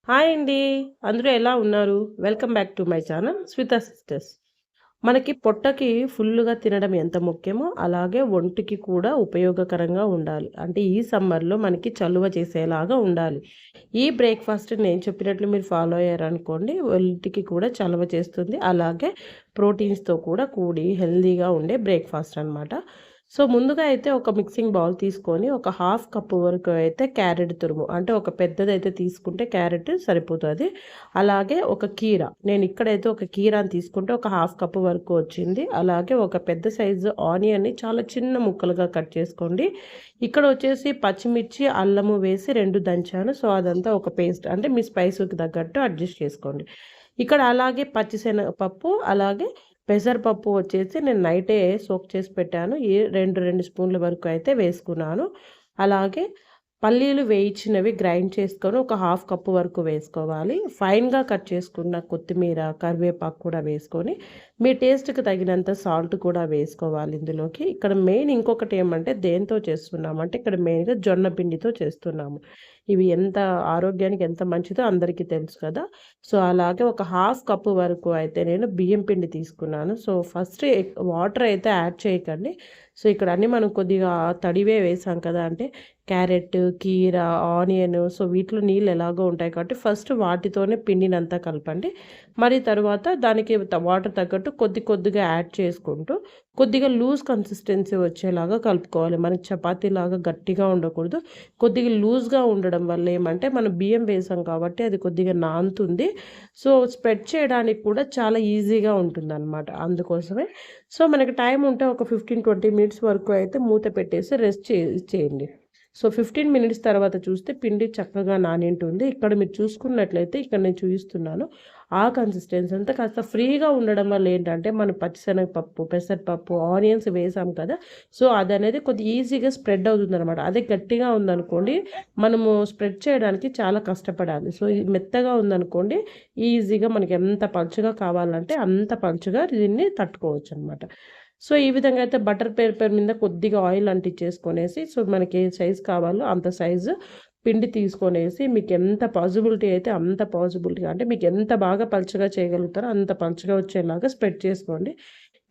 Hi అండి. అందరూ ఎలా ఉన్నారు? Welcome back to my channel Swita sisters. మనకి పొట్టకి ఫుల్లుగా తినడం ఎంత ముఖ్యమో, అలాగే ఒంటికి కూడా ఉపయోగకరంగా ఉండాలి. అంటే ఈ సమ్మర్‌లో మనకి చలువ చేసేలాగా ఉండాలి. ఈ బ్రేక్‌ఫాస్ట్ నేను చెప్పినట్లు మీరు ఫాలో అయ్యారనుకోండి, ఒంటికి కూడా చలువ చేస్తుంది. అలాగే ప్రోటీన్స్‌తో కూడా కూడి హెల్తీగా ఉండే బ్రేక్‌ఫాస్ట్ అనమాట. సో, ముందుగా అయితే ఒక మిక్సింగ్ బౌల్ తీసుకొని, ఒక హాఫ్ కప్ వరకు అయితే క్యారెట్ తురుము, అంటే ఒక పెద్దదైతే తీసుకుంటే క్యారెట్ సరిపోతది. అలాగే ఒక కీర, నేను ఇక్కడైతే ఒక కీరాని తీసుకుంటే ఒక హాఫ్ కప్ వరకు వచ్చింది. అలాగే ఒక పెద్ద సైజు ఆనియన్‌ని చాలా చిన్న ముక్కలుగా కట్ చేసుకోండి. ఇక్కడ వచ్చేసి పచ్చిమిర్చి, అల్లము వేసి 2 దంచాను. సో, అదంతా ఒక పేస్ట్, అంటే మీ స్పైస్‌కి తగ్గట్టు అడ్జస్ట్ చేసుకోండి. ఇక్కడ అలాగే పచ్చిశనగపప్పు, అలాగే పెసరపప్పు వచ్చేసి నేను నైటే సోక్ చేసి పెట్టాను. 2 స్పూన్ల వరకు అయితే వేసుకున్నాను. అలాగే పల్లీలు వేయించినవి గ్రైండ్ చేసుకొని ఒక హాఫ్ కప్పు వరకు వేసుకోవాలి. ఫైన్‌గా కట్ చేసుకున్న కొత్తిమీర, కరివేపాకు కూడా వేసుకొని, మీ టేస్ట్‌కి తగినంత సాల్ట్ కూడా వేసుకోవాలి ఇందులోకి. ఇక్కడ మెయిన్ ఇంకొకటి ఏమంటే దేనితో చేస్తున్నామంటే, ఇక్కడ మెయిన్‌గా జొన్న పిండితో చేస్తున్నాము. ఇవి ఎంత ఆరోగ్యానికి ఎంత మంచిదో అందరికీ తెలుసు కదా! సో, అలాగే ఒక హాఫ్ కప్పు వరకు అయితే నేను బియ్యం పిండి తీసుకున్నాను. సో, ఫస్ట్ వాటర్ అయితే యాడ్ చేయకండి. సో, ఇక్కడ అన్నీ మనం కొద్దిగా తడివే వేసాం కదా! అంటే క్యారెట్, కీర, ఆనియన్, సో, వీటిలో నీళ్ళు ఎలాగో ఉంటాయి కాబట్టి ఫస్ట్ వాటితోనే పిండినంతా కలపండి. మరి తరువాత దానికి వాటర్ తగ్గట్టు కొద్దిగా యాడ్ చేసుకుంటూ కొద్దిగా లూజ్ కన్సిస్టెన్సీ వచ్చేలాగా కలుపుకోవాలి. మనకి చపాతీలాగా గట్టిగా ఉండకూడదు. కొద్దిగా లూజ్‌గా ఉండడం వల్ల ఏమంటే మనం బియ్యం వేసాం కాబట్టి అది కొద్దిగా నానుతుంది. సో, స్ప్రెడ్ చేయడానికి కూడా చాలా ఈజీగా ఉంటుందనమాట. అందుకోసమే. సో, మనకి టైం ఉంటే ఒక 15-20 మినిట్స్ వరకు అయితే మూత పెట్టేసి రెస్ట్ చేయండి. సో, 15 మినిట్స్ తర్వాత చూస్తే పిండి చక్కగా నానింటుంది. ఇక్కడ మీరు చూసుకున్నట్లయితే ఇక్కడ నేను చూపిస్తున్నాను. ఆ కన్సిస్టెన్సీ అంతా కాస్త ఫ్రీగా ఉండడం వల్ల ఏంటంటే, మనం పచ్చిశనగపప్పు, పెసరపప్పు, ఆనియన్స్ వేసాం కదా! సో, అదనేది కొద్దిగా ఈజీగా స్ప్రెడ్ అవుతుందనమాట. అదే గట్టిగా ఉందనుకోండి, మనము స్ప్రెడ్ చేయడానికి చాలా కష్టపడాలి. సో, ఇది మెత్తగా ఉందనుకోండి, ఈజీగా మనకి ఎంత పలుచగా కావాలంటే అంత పలుచగా దీన్ని తట్టుకోవచ్చనమాట. సో, ఈ విధంగా అయితే బటర్ పేపర్ మీద కొద్దిగా ఆయిల్ అంటించేసుకొనేసి, సో, మనకి ఏ సైజ్ కావాలో అంత సైజు పిండి తీసుకొనేసి, మీకెంత పాజిబిలిటీ అయితే అంత పాజిబిలిటీ, అంటే మీకెంత బాగా పలుచగా చేయగలుగుతారో అంత పలుచగా వచ్చేలాగా స్ప్రెడ్ చేసుకోండి.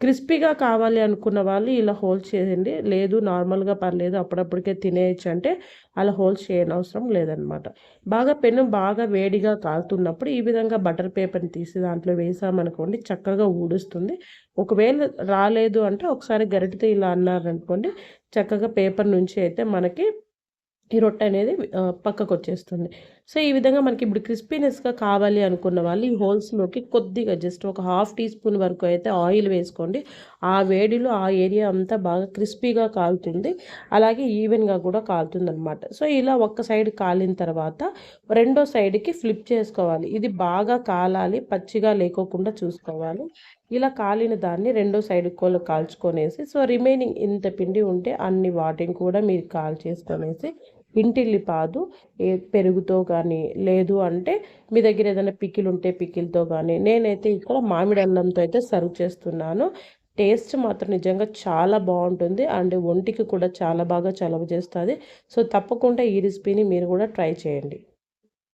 క్రిస్పీగా కావాలి అనుకున్న వాళ్ళు ఇలా హోల్స్ చేయండి. లేదు నార్మల్‌గా పర్లేదు అప్పుడప్పటికే తినేయొచ్చు అంటే అలా హోల్స్ చేయనవసరం లేదనమాట. బాగా వేడిగా కాలుతున్నప్పుడు ఈ విధంగా బటర్ పేపర్‌ని తీసి దాంట్లో వేసామనుకోండి చక్కగా ఊడుస్తుంది. ఒకవేళ రాలేదు అంటే ఒకసారి గరిటెతో ఇలా అన్నారనుకోండి, చక్కగా పేపర్ నుంచి అయితే మనకి ఈ రొట్టె అనేది పక్కకొచ్చేస్తుంది. సో, ఈ విధంగా మనకి ఇప్పుడు క్రిస్పీనెస్‌గా కావాలి అనుకున్న వాళ్ళు ఈ హోల్స్‌లోకి కొద్దిగా జస్ట్ ఒక హాఫ్ టీ స్పూన్ వరకు అయితే ఆయిల్ వేసుకోండి. ఆ వేడిలో ఆ ఏరియా అంతా బాగా క్రిస్పీగా కాలుతుంది. అలాగే ఈవెన్‌గా కూడా కాలుతుందనమాట. సో, ఇలా ఒక్క సైడ్ కాలిన తర్వాత రెండో సైడ్‌కి ఫ్లిప్ చేసుకోవాలి. ఇది బాగా కాలాలి, పచ్చిగా లేకోకుండా చూసుకోవాలి. ఇలా కాలిన దాన్ని రెండో సైడ్ కాల్చుకొనేసి, సో, రిమైనింగ్ ఇంత పిండి ఉంటే అన్ని వాటిని కూడా మీరు కాల్చేసుకొనేసి ఇంటిల్లిపాదు పెరుగుతో కానీ, లేదు అంటే మీ దగ్గర ఏదైనా పికిల్ ఉంటే పికిల్‌తో కానీ, నేనైతే ఇక్కడ మామిడి అల్లంతో అయితే సర్వ్ చేస్తున్నాను. టేస్ట్ మాత్రం నిజంగా చాలా బావుంటుంది. అండ్ ఒంటికి కూడా చాలా బాగా చలవ చేస్తది. సో, తప్పకుండా ఈ రెసిపీని మీరు కూడా ట్రై చేయండి.